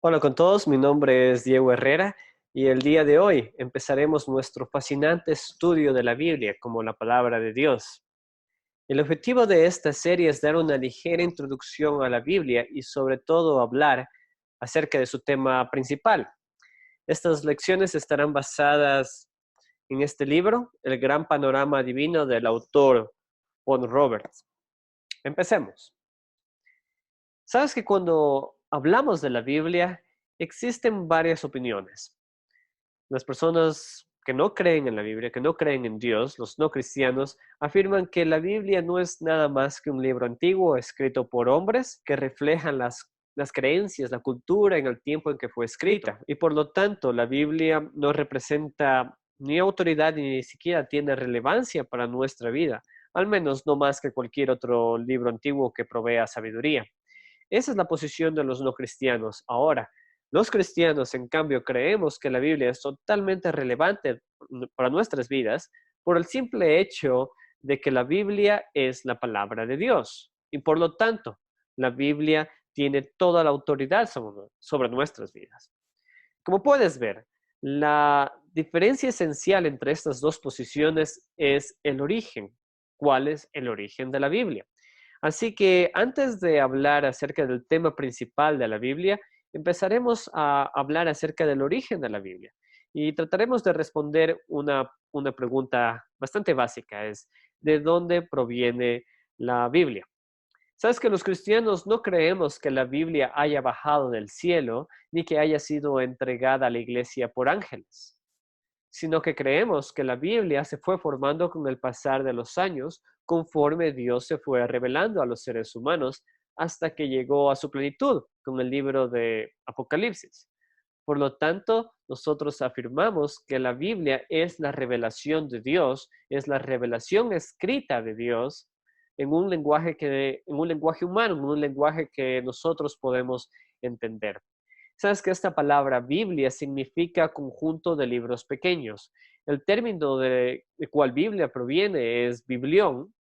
Hola con todos, mi nombre es Diego Herrera y el día de hoy empezaremos nuestro fascinante estudio de la Biblia como la palabra de Dios. El objetivo de esta serie es dar una ligera introducción a la Biblia y sobre todo hablar acerca de su tema principal. Estas lecciones estarán basadas en este libro, El Gran Panorama Divino del autor Von Roberts. Empecemos. Sabes que cuando hablamos de la Biblia existen varias opiniones. Las personas que no creen en la Biblia, que no creen en Dios, los no cristianos, afirman que la Biblia no es nada más que un libro antiguo escrito por hombres que reflejan las creencias, la cultura en el tiempo en que fue escrita. Y por lo tanto, la Biblia no representa ni autoridad ni siquiera tiene relevancia para nuestra vida, al menos no más que cualquier otro libro antiguo que provea sabiduría. Esa es la posición de los no cristianos. Ahora, los cristianos, en cambio, creemos que la Biblia es totalmente relevante para nuestras vidas por el simple hecho de que la Biblia es la palabra de Dios. Y por lo tanto, la Biblia tiene toda la autoridad sobre nuestras vidas. Como puedes ver, la diferencia esencial entre estas dos posiciones es el origen. ¿Cuál es el origen de la Biblia? Así que antes de hablar acerca del tema principal de la Biblia, empezaremos a hablar acerca del origen de la Biblia y trataremos de responder una pregunta bastante básica, es ¿de dónde proviene la Biblia? Sabes que los cristianos no creemos que la Biblia haya bajado del cielo ni que haya sido entregada a la iglesia por ángeles, sino que creemos que la Biblia se fue formando con el pasar de los años conforme Dios se fue revelando a los seres humanos hasta que llegó a su plenitud con el libro de Apocalipsis. Por lo tanto, nosotros afirmamos que la Biblia es la revelación de Dios, es la revelación escrita de Dios en un lenguaje humano, en un lenguaje que nosotros podemos entender. Sabes que esta palabra Biblia significa conjunto de libros pequeños. El término de cual Biblia proviene es biblión,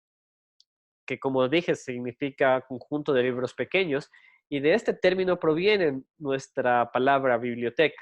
que como dije significa conjunto de libros pequeños, y de este término proviene nuestra palabra biblioteca.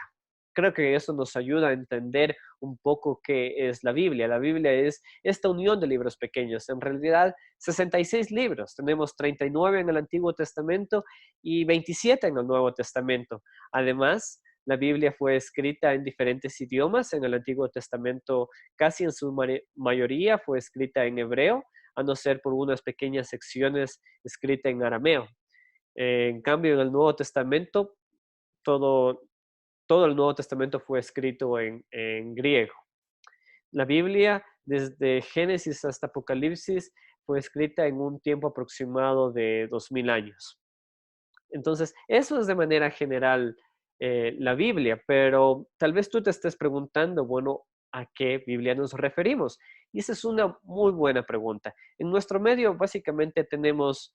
Creo que eso nos ayuda a entender un poco qué es la Biblia. La Biblia es esta unión de libros pequeños. En realidad, 66 libros. Tenemos 39 en el Antiguo Testamento y 27 en el Nuevo Testamento. Además, la Biblia fue escrita en diferentes idiomas. En el Antiguo Testamento, casi en su mayoría, fue escrita en hebreo, a no ser por unas pequeñas secciones escritas en arameo. En cambio, en el Nuevo Testamento, todo, todo el Nuevo Testamento fue escrito en griego. La Biblia, desde Génesis hasta Apocalipsis, fue escrita en un tiempo aproximado de 2000 años. Entonces, eso es de manera general la Biblia, pero tal vez tú te estés preguntando, bueno, ¿a qué Biblia nos referimos? Y esa es una muy buena pregunta. En nuestro medio básicamente tenemos,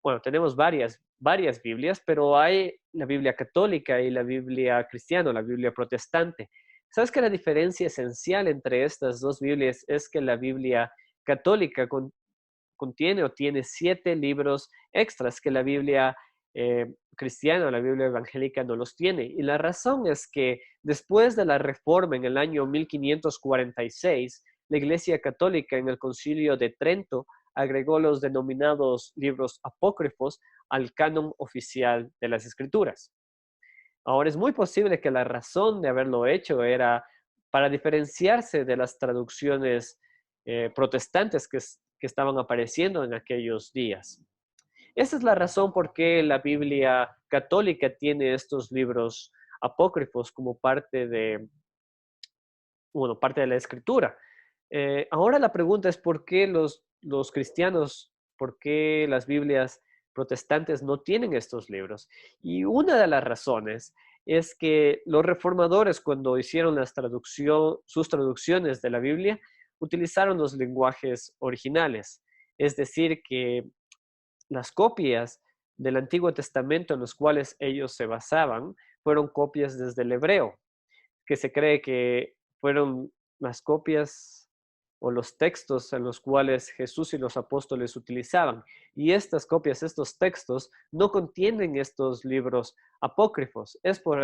bueno, tenemos varias Biblias, pero hay la Biblia católica y la Biblia cristiana, la Biblia protestante. ¿Sabes que la diferencia esencial entre estas dos Biblias es que la Biblia católica contiene o tiene 7 libros extras que la Biblia cristiana o la Biblia evangélica no los tiene? Y la razón es que después de la Reforma en el año 1546, la Iglesia Católica en el Concilio de Trento agregó los denominados libros apócrifos al canon oficial de las Escrituras. Ahora es muy posible que la razón de haberlo hecho era para diferenciarse de las traducciones protestantes que estaban apareciendo en aquellos días. Esa es la razón por qué la Biblia católica tiene estos libros apócrifos como parte de la escritura. Ahora la pregunta es por qué los cristianos, por qué las Biblias protestantes no tienen estos libros. Y una de las razones es que los reformadores, cuando hicieron sus traducciones de la Biblia, utilizaron los lenguajes originales. Es decir, que las copias del Antiguo Testamento en los cuales ellos se basaban fueron copias desde el hebreo, que se cree que fueron las copias o los textos en los cuales Jesús y los apóstoles utilizaban. Y estas copias, estos textos, no contienen estos libros apócrifos. Es por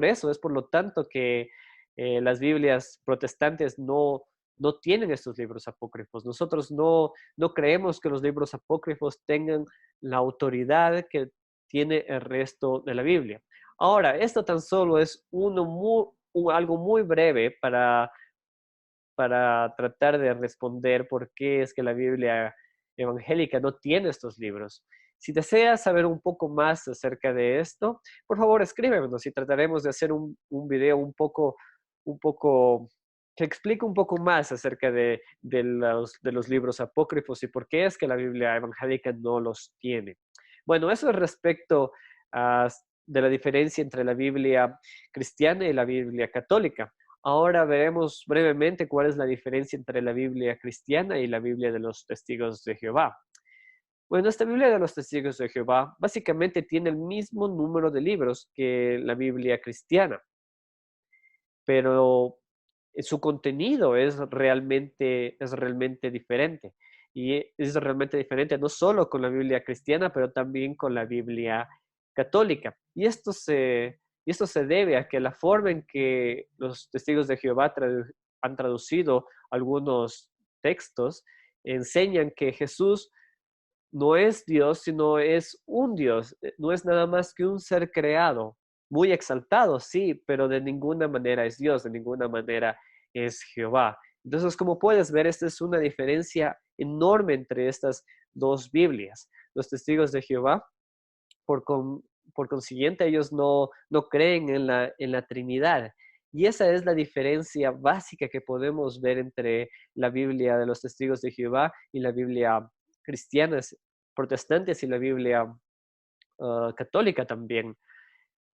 eso, es por lo tanto que las Biblias protestantes no tienen estos libros apócrifos. Nosotros no creemos que los libros apócrifos tengan la autoridad que tiene el resto de la Biblia. Ahora, esto tan solo es algo muy breve para tratar de responder por qué es que la Biblia evangélica no tiene estos libros. Si deseas saber un poco más acerca de esto, por favor escríbenos y trataremos de hacer un video un poco que explique un poco más acerca de los libros apócrifos y por qué es que la Biblia evangélica no los tiene. Bueno, eso es respecto a, de la diferencia entre la Biblia cristiana y la Biblia católica. Ahora veremos brevemente cuál es la diferencia entre la Biblia cristiana y la Biblia de los Testigos de Jehová. Bueno, esta Biblia de los Testigos de Jehová básicamente tiene el mismo número de libros que la Biblia cristiana, pero su contenido es realmente diferente. Y es realmente diferente no solo con la Biblia cristiana, pero también con la Biblia católica. Y esto se debe a que la forma en que los testigos de Jehová han traducido algunos textos enseñan que Jesús no es Dios, sino es un Dios, no es nada más que un ser creado, muy exaltado, sí, pero de ninguna manera es Dios, de ninguna manera es Jehová. Entonces, como puedes ver, esta es una diferencia enorme entre estas dos Biblias. Los testigos de Jehová, por, con, por consiguiente, ellos no creen en la Trinidad. Y esa es la diferencia básica que podemos ver entre la Biblia de los testigos de Jehová y la Biblia cristiana, protestantes y la Biblia católica también.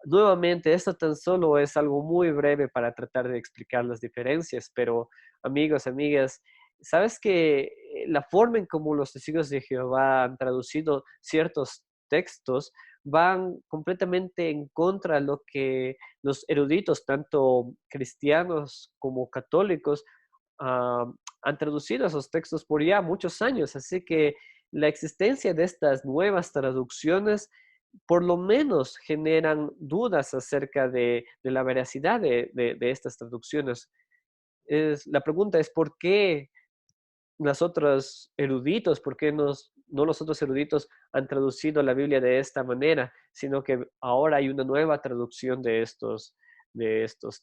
Nuevamente, esto tan solo es algo muy breve para tratar de explicar las diferencias, pero amigos, amigas, sabes que la forma en cómo los testigos de Jehová han traducido ciertos textos van completamente en contra de lo que los eruditos, tanto cristianos como católicos, uh, han traducido esos textos por ya muchos años. Así que la existencia de estas nuevas traducciones por lo menos generan dudas acerca de la veracidad de estas traducciones. La pregunta es, ¿por qué las otras eruditos, por qué no los otros eruditos han traducido la Biblia de esta manera, sino que ahora hay una nueva traducción de estos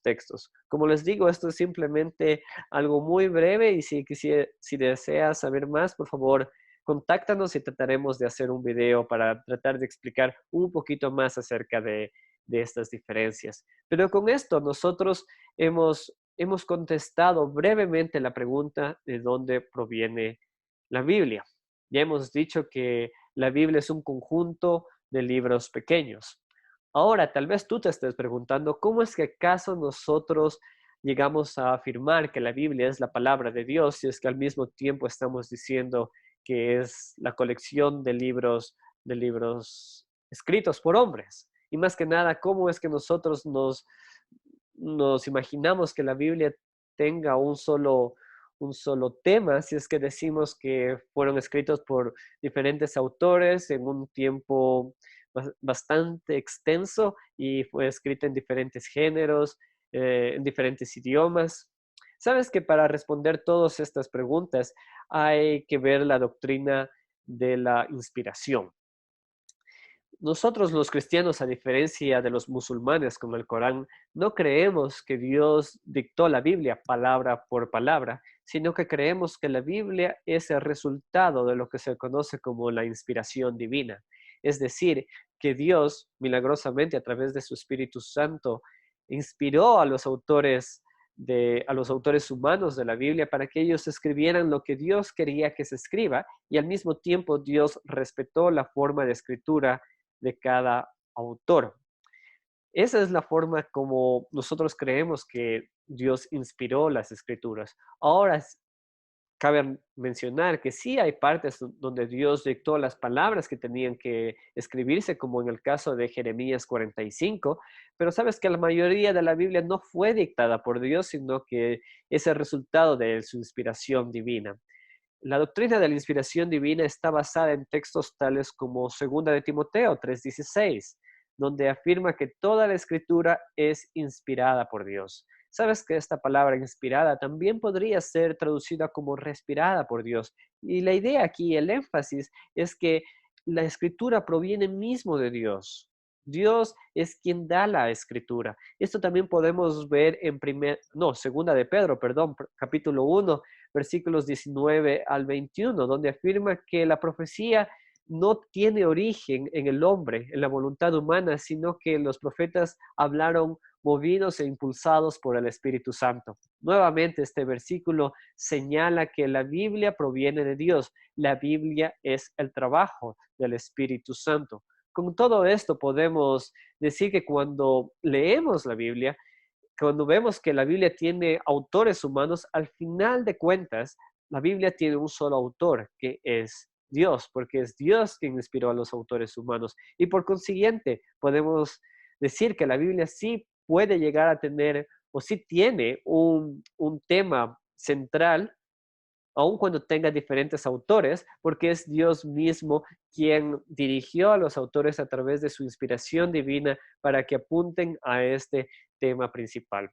textos? Como les digo, esto es simplemente algo muy breve y si deseas saber más, por favor, contáctanos y trataremos de hacer un video para tratar de explicar un poquito más acerca de estas diferencias. Pero con esto nosotros hemos contestado brevemente la pregunta de dónde proviene la Biblia. Ya hemos dicho que la Biblia es un conjunto de libros pequeños. Ahora, tal vez tú te estés preguntando, ¿cómo es que acaso nosotros llegamos a afirmar que la Biblia es la palabra de Dios si es que al mismo tiempo estamos diciendo que es la colección de libros escritos por hombres? Y más que nada, ¿cómo es que nosotros nos imaginamos que la Biblia tenga un solo tema si es que decimos que fueron escritos por diferentes autores en un tiempo bastante extenso y fue escrita en diferentes géneros, en diferentes idiomas? Sabes que para responder todas estas preguntas hay que ver la doctrina de la inspiración. Nosotros los cristianos, a diferencia de los musulmanes con el Corán, no creemos que Dios dictó la Biblia palabra por palabra, sino que creemos que la Biblia es el resultado de lo que se conoce como la inspiración divina. Es decir, que Dios, milagrosamente a través de su Espíritu Santo, inspiró a los autores a los autores humanos de la Biblia para que ellos escribieran lo que Dios quería que se escriba, y al mismo tiempo Dios respetó la forma de escritura de cada autor. Esa es la forma como nosotros creemos que Dios inspiró las escrituras. Ahora, cabe mencionar que sí hay partes donde Dios dictó las palabras que tenían que escribirse, como en el caso de Jeremías 45, pero sabes que la mayoría de la Biblia no fue dictada por Dios, sino que es el resultado de su inspiración divina. La doctrina de la inspiración divina está basada en textos tales como 2 de Timoteo 3:16, donde afirma que toda la escritura es inspirada por Dios. Sabes que esta palabra inspirada también podría ser traducida como respirada por Dios. Y la idea aquí, el énfasis, es que la escritura proviene mismo de Dios. Dios es quien da la escritura. Esto también podemos ver en segunda de Pedro, perdón, capítulo 1, versículos 19 al 21, donde afirma que la profecía no tiene origen en el hombre, en la voluntad humana, sino que los profetas hablaron movidos e impulsados por el Espíritu Santo. Nuevamente, este versículo señala que la Biblia proviene de Dios. La Biblia es el trabajo del Espíritu Santo. Con todo esto podemos decir que cuando leemos la Biblia, cuando vemos que la Biblia tiene autores humanos, al final de cuentas, la Biblia tiene un solo autor, que es Dios, porque es Dios quien inspiró a los autores humanos. Y por consiguiente, podemos decir que la Biblia sí puede llegar a tener, o sí tiene un tema central, aun cuando tenga diferentes autores, porque es Dios mismo quien dirigió a los autores a través de su inspiración divina para que apunten a este tema principal.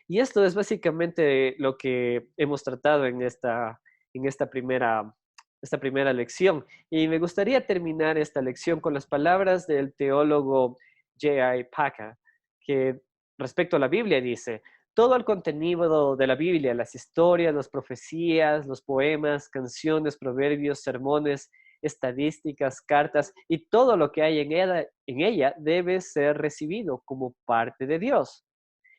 Y esto es básicamente lo que hemos tratado en esta primera lección. Y me gustaría terminar esta lección con las palabras del teólogo J.I. Packer, que respecto a la Biblia dice: todo el contenido de la Biblia, las historias, las profecías, los poemas, canciones, proverbios, sermones, estadísticas, cartas y todo lo que hay en ella debe ser recibido como parte de Dios.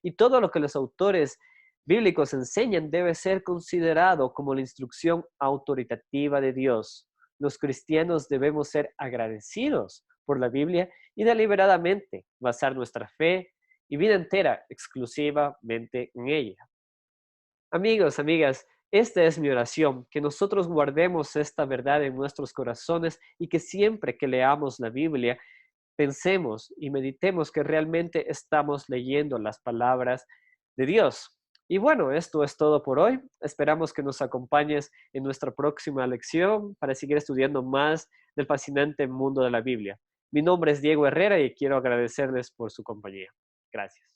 Y todo lo que los autores bíblicos enseñan debe ser considerado como la instrucción autoritativa de Dios. Los cristianos debemos ser agradecidos por la Biblia y deliberadamente basar nuestra fe y vida entera exclusivamente en ella. Amigos, amigas, esta es mi oración, que nosotros guardemos esta verdad en nuestros corazones y que siempre que leamos la Biblia pensemos y meditemos que realmente estamos leyendo las palabras de Dios. Y bueno, esto es todo por hoy. Esperamos que nos acompañes en nuestra próxima lección para seguir estudiando más del fascinante mundo de la Biblia. Mi nombre es Diego Herrera y quiero agradecerles por su compañía. Gracias.